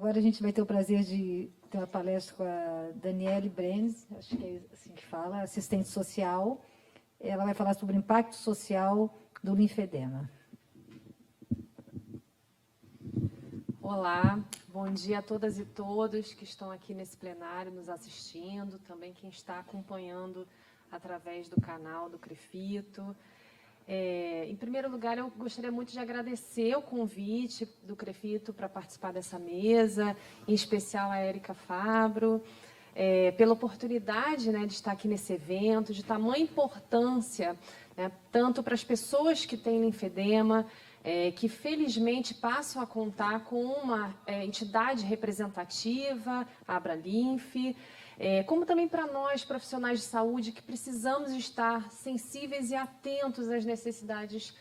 Agora a gente vai ter o prazer de ter uma palestra com a Daniele Brenes, acho que é assim que fala, assistente social. Ela vai falar sobre o impacto social do linfedema. Olá, bom dia a todas e todos que estão aqui nesse plenário nos assistindo, também quem está acompanhando através do canal do CREFITO. Em primeiro lugar, eu gostaria muito de agradecer o convite do CREFITO para participar dessa mesa, em especial a Érica Fabro, pela oportunidade, né, de estar aqui nesse evento, de tamanha importância, né, tanto para as pessoas que têm linfedema, que felizmente passam a contar com uma entidade representativa, a Abralinf, como também para nós, profissionais de saúde, que precisamos estar sensíveis e atentos às necessidades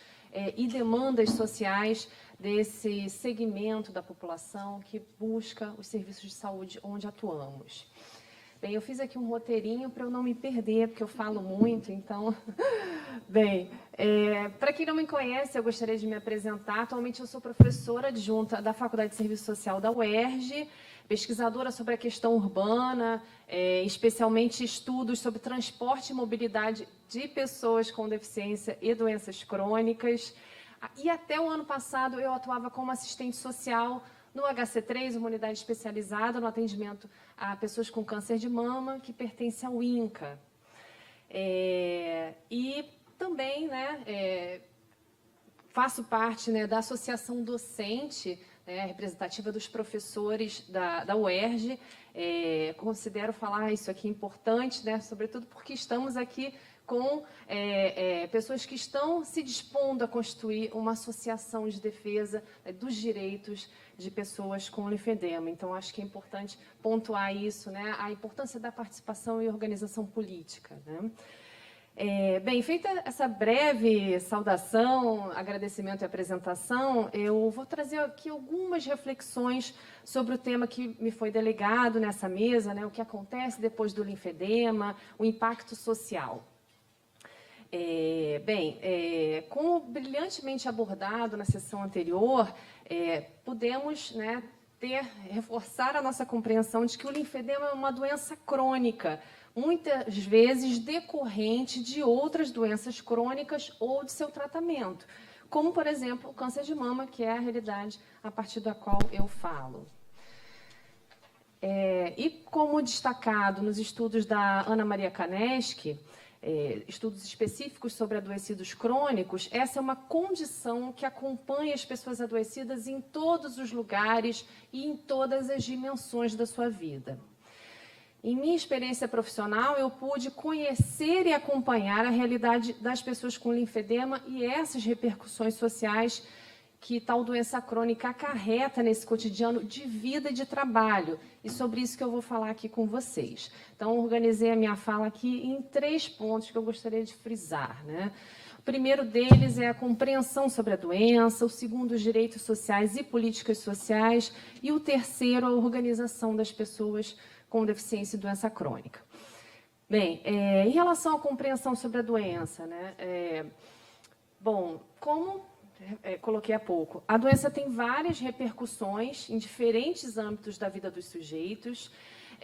e demandas sociais desse segmento da população que busca os serviços de saúde onde atuamos. Bem, eu fiz aqui um roteirinho para eu não me perder, porque eu falo muito, então... Bem, para quem não me conhece, eu gostaria de me apresentar. Atualmente eu sou professora adjunta da Faculdade de Serviço Social da UERJ, pesquisadora sobre a questão urbana, especialmente estudos sobre transporte e mobilidade de pessoas com deficiência e doenças crônicas. E até o ano passado eu atuava como assistente social no HC3, uma unidade especializada no atendimento a pessoas com câncer de mama, que pertence ao INCA. E também, né, faço parte, né, da associação docente, né, representativa dos professores da UERJ. Considero falar isso aqui importante, né, sobretudo porque estamos aqui com pessoas que estão se dispondo a constituir uma associação de defesa dos direitos de pessoas com linfedema. Então, acho que é importante pontuar isso, né, a importância da participação e organização política, né. Bem, feita essa breve saudação, agradecimento e apresentação, eu vou trazer aqui algumas reflexões sobre o tema que me foi delegado nessa mesa, né, o que acontece depois do linfedema, o impacto social. Como brilhantemente abordado na sessão anterior, pudemos, né, reforçar a nossa compreensão de que o linfedema é uma doença crônica, muitas vezes decorrente de outras doenças crônicas ou de seu tratamento, como, por exemplo, o câncer de mama, que é a realidade a partir da qual eu falo. E como destacado nos estudos da Ana Maria Kaneski, estudos específicos sobre adoecidos crônicos, essa é uma condição que acompanha as pessoas adoecidas em todos os lugares e em todas as dimensões da sua vida. Em minha experiência profissional, eu pude conhecer e acompanhar a realidade das pessoas com linfedema e essas repercussões sociais que tal doença crônica acarreta nesse cotidiano de vida e de trabalho. E sobre isso que eu vou falar aqui com vocês. Então, organizei a minha fala aqui em 3 pontos que eu gostaria de frisar, né? O primeiro deles é a compreensão sobre a doença, o segundo, os direitos sociais e políticas sociais, e o terceiro, a organização das pessoas com deficiência e doença crônica. Bem, em relação à compreensão sobre a doença, né? Como coloquei há pouco, a doença tem várias repercussões em diferentes âmbitos da vida dos sujeitos,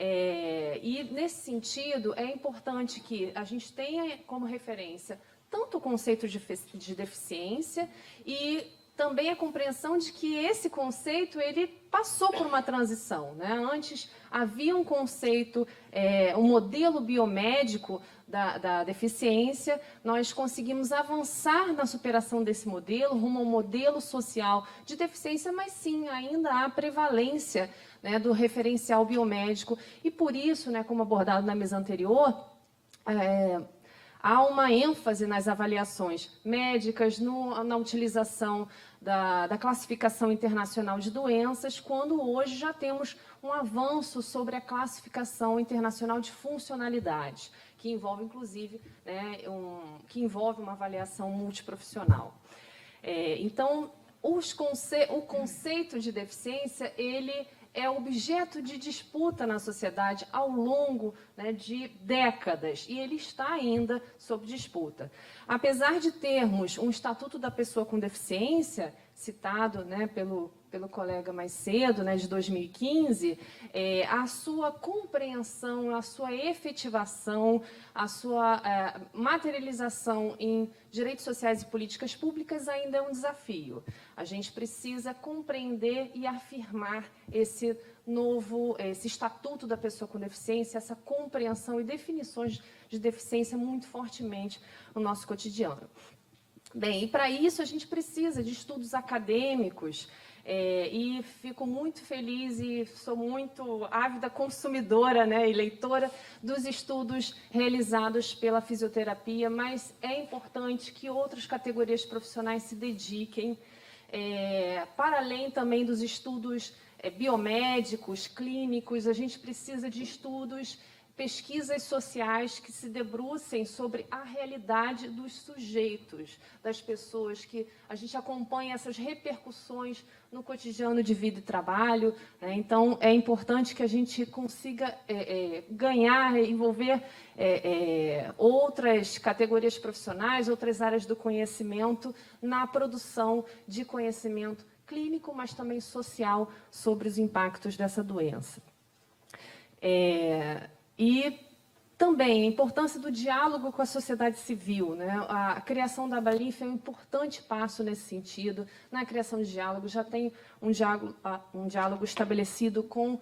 e, nesse sentido, é importante que a gente tenha como referência tanto o conceito de deficiência e também a compreensão de que esse conceito ele passou por uma transição, né? Antes havia um conceito, um modelo biomédico da deficiência, nós conseguimos avançar na superação desse modelo, rumo ao modelo social de deficiência, mas sim, ainda há prevalência, né, do referencial biomédico, e por isso, né, como abordado na mesa anterior, há uma ênfase nas avaliações médicas, na utilização da classificação internacional de doenças, quando hoje já temos um avanço sobre a classificação internacional de funcionalidade, que envolve, inclusive, né, uma avaliação multiprofissional. Então, o conceito de deficiência, ele é objeto de disputa na sociedade ao longo, né, de décadas, e ele está ainda sob disputa. Apesar de termos um Estatuto da Pessoa com Deficiência, citado, né, pelo colega mais cedo, né, de 2015, a sua compreensão, a sua efetivação, a sua materialização em direitos sociais e políticas públicas ainda é um desafio. A gente precisa compreender e afirmar esse estatuto da pessoa com deficiência, essa compreensão e definições de deficiência muito fortemente no nosso cotidiano. Bem, e para isso a gente precisa de estudos acadêmicos, e fico muito feliz e sou muito ávida consumidora, né, e leitora dos estudos realizados pela fisioterapia, mas é importante que outras categorias profissionais se dediquem, para além também dos estudos biomédicos, clínicos, a gente precisa de estudos, pesquisas sociais que se debrucem sobre a realidade dos sujeitos, das pessoas, que a gente acompanha essas repercussões no cotidiano de vida e trabalho, né? Então, é importante que a gente consiga ganhar, envolver outras categorias profissionais, outras áreas do conhecimento na produção de conhecimento clínico, mas também social sobre os impactos dessa doença. E também a importância do diálogo com a sociedade civil, né? A criação da Abalinf é um importante passo nesse sentido. Na criação de diálogo, já tem um diálogo estabelecido com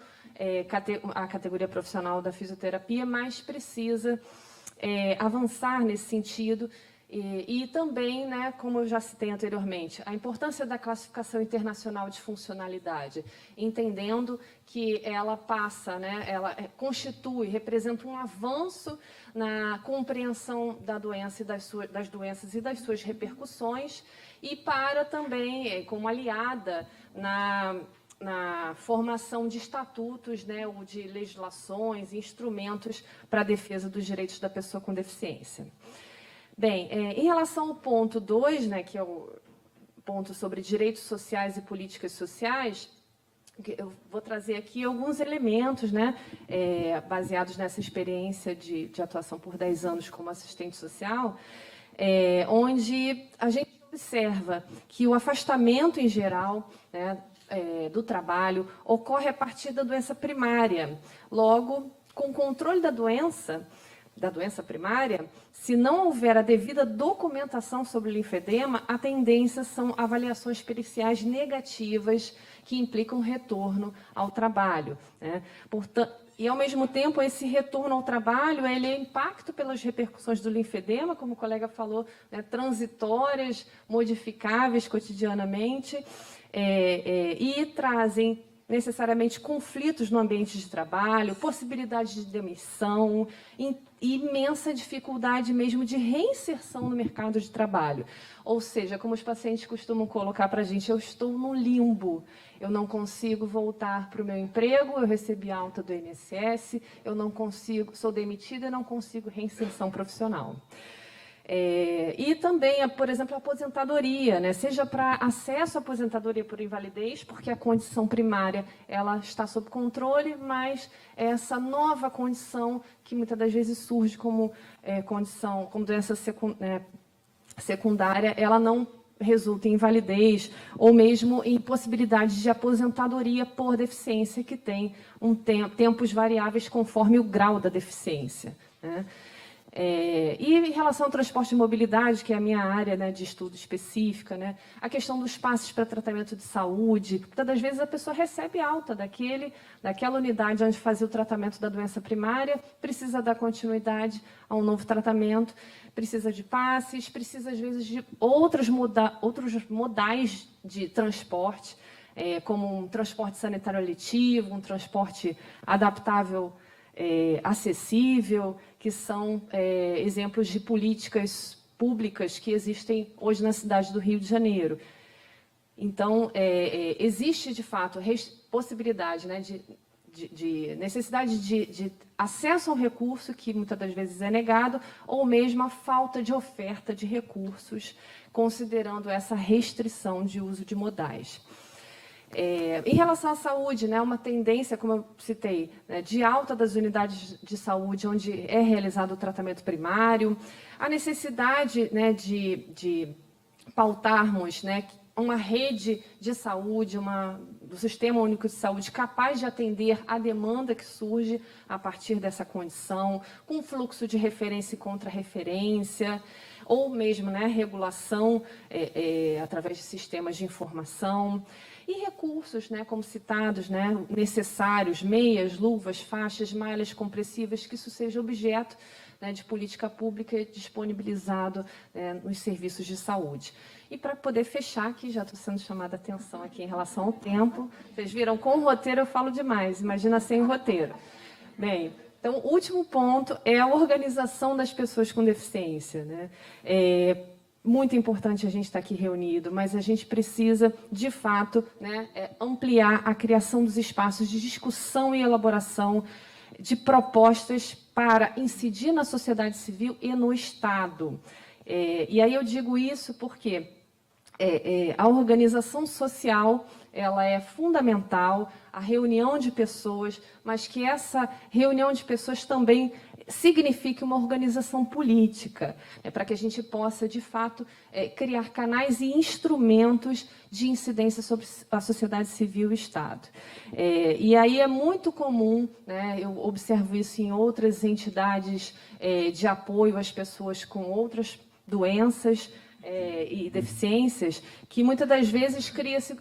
a categoria profissional da fisioterapia, mas precisa avançar nesse sentido. E também, né, como eu já citei anteriormente, a importância da classificação internacional de funcionalidade, entendendo que ela passa, né, ela constitui, representa um avanço na compreensão da doença e das doenças e das suas repercussões, e para também, como aliada na formação de estatutos, né, ou de legislações, instrumentos para a defesa dos direitos da pessoa com deficiência. Bem, em relação ao ponto 2, né, que é o ponto sobre direitos sociais e políticas sociais, eu vou trazer aqui alguns elementos, né, baseados nessa experiência de atuação por 10 anos como assistente social, onde a gente observa que o afastamento em geral, né, do trabalho ocorre a partir da doença primária. Logo, com o controle da doença primária, se não houver a devida documentação sobre o linfedema, a tendência são avaliações periciais negativas que implicam retorno ao trabalho, né? Portanto, e, ao mesmo tempo, esse retorno ao trabalho, ele é impacto pelas repercussões do linfedema, como o colega falou, né, transitórias, modificáveis cotidianamente, e trazem necessariamente conflitos no ambiente de trabalho, possibilidade de demissão, imensa dificuldade mesmo de reinserção no mercado de trabalho. Ou seja, como os pacientes costumam colocar para a gente, eu estou no limbo, eu não consigo voltar para o meu emprego, eu recebi alta do INSS, eu não consigo, sou demitida e não consigo reinserção profissional. E também, por exemplo, a aposentadoria, né? Seja para acesso à aposentadoria por invalidez, porque a condição primária ela está sob controle, mas essa nova condição que muitas das vezes surge como doença secundária, ela não resulta em invalidez ou mesmo em possibilidade de aposentadoria por deficiência, que tem tempos variáveis conforme o grau da deficiência, né? E em relação ao transporte e mobilidade, que é a minha área, né, de estudo específica, né, a questão dos passes para tratamento de saúde, muitas das vezes a pessoa recebe alta daquela unidade onde fazia o tratamento da doença primária, precisa dar continuidade a um novo tratamento, precisa de passes, precisa às vezes de outros modais de transporte, como um transporte sanitário eletivo, um transporte adaptável, acessível, que são exemplos de políticas públicas que existem hoje na cidade do Rio de Janeiro. Então, existe, de fato, possibilidade, né, de necessidade de acesso a um recurso que muitas das vezes é negado, ou mesmo a falta de oferta de recursos, considerando essa restrição de uso de modais. Em relação à saúde, né, uma tendência, como eu citei, né, de alta das unidades de saúde onde é realizado o tratamento primário, a necessidade, né, de pautarmos, né, uma rede de saúde, do Sistema Único de Saúde capaz de atender a demanda que surge a partir dessa condição, com fluxo de referência e contra-referência, ou mesmo, né, regulação através de sistemas de informação, e recursos, né, como citados, né, necessários, meias, luvas, faixas, malhas compressivas, que isso seja objeto, né, de política pública disponibilizado, nos serviços de saúde. E para poder fechar, que já estou sendo chamada a atenção aqui em relação ao tempo, vocês viram, com o roteiro eu falo demais, imagina sem roteiro. Bem, então, o último ponto é a organização das pessoas com deficiência, né? É muito importante a gente estar aqui reunido, mas a gente precisa, de fato, né, ampliar a criação dos espaços de discussão e elaboração de propostas para incidir na sociedade civil e no Estado. E aí eu digo isso porque a organização social ela é fundamental, a reunião de pessoas, mas que essa reunião de pessoas também signifique uma organização política, para que a gente possa, de fato, criar canais e instrumentos de incidência sobre a sociedade civil e o Estado. E aí é muito comum, né, eu observo isso em outras entidades de apoio às pessoas com outras doenças, e deficiências, que muitas das vezes cria-se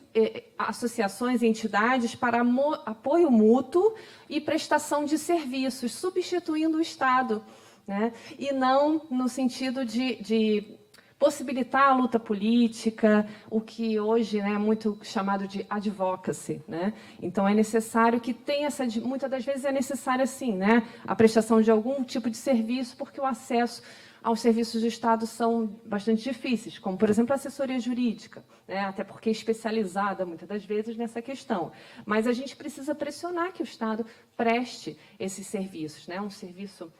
associações e entidades para apoio mútuo e prestação de serviços, substituindo o Estado, né? E não no sentido de possibilitar a luta política, o que hoje, né, é muito chamado de advocacy, né? Então é necessário que tenha muitas das vezes é necessário assim, né, a prestação de algum tipo de serviço, porque o acesso aos serviços do Estado são bastante difíceis, como, por exemplo, a assessoria jurídica, né? Até porque é especializada, muitas das vezes, nessa questão. Mas a gente precisa pressionar que o Estado preste esses serviços, né? Um serviço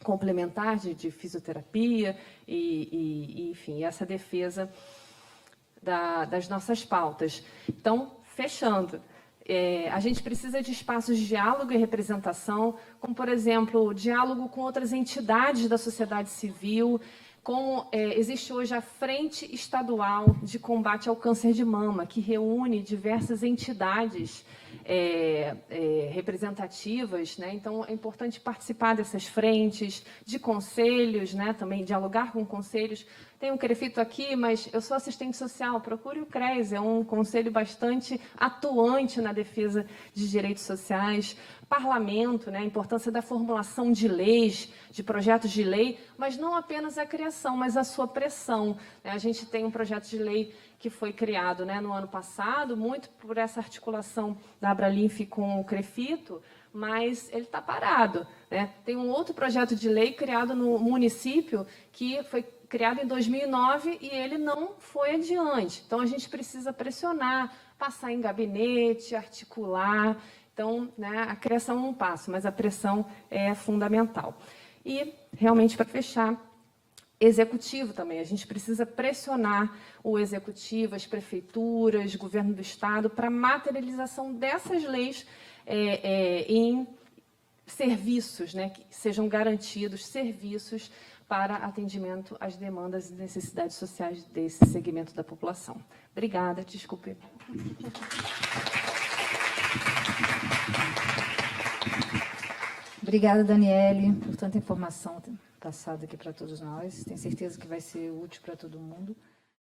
complementar de fisioterapia enfim, essa defesa das nossas pautas. Então, fechando, a gente precisa de espaços de diálogo e representação, como, por exemplo, diálogo com outras entidades da sociedade civil, como existe hoje a Frente Estadual de Combate ao Câncer de Mama, que reúne diversas entidades representativas, né? Então, é importante participar dessas frentes, de conselhos, né? Também dialogar com conselhos. Tem um CREFITO aqui, mas eu sou assistente social, procure o CRES, é um conselho bastante atuante na defesa de direitos sociais. Parlamento, né, a importância da formulação de leis, de projetos de lei, mas não apenas a criação, mas a sua pressão. A gente tem um projeto de lei que foi criado, né, no ano passado, muito por essa articulação da Abralinf com o CREFITO, mas ele está parado, né? Tem um outro projeto de lei criado no município que foi criado em 2009 e ele não foi adiante. Então, a gente precisa pressionar, passar em gabinete, articular. Então, né, a criação é um passo, mas a pressão é fundamental. E, realmente, para fechar, executivo também. A gente precisa pressionar o executivo, as prefeituras, o governo do Estado, para a materialização dessas leis em serviços, né, que sejam garantidos serviços para atendimento às demandas e necessidades sociais desse segmento da população. Obrigada, desculpe. Obrigada, Daniele, por tanta informação passada aqui para todos nós. Tenho certeza que vai ser útil para todo mundo.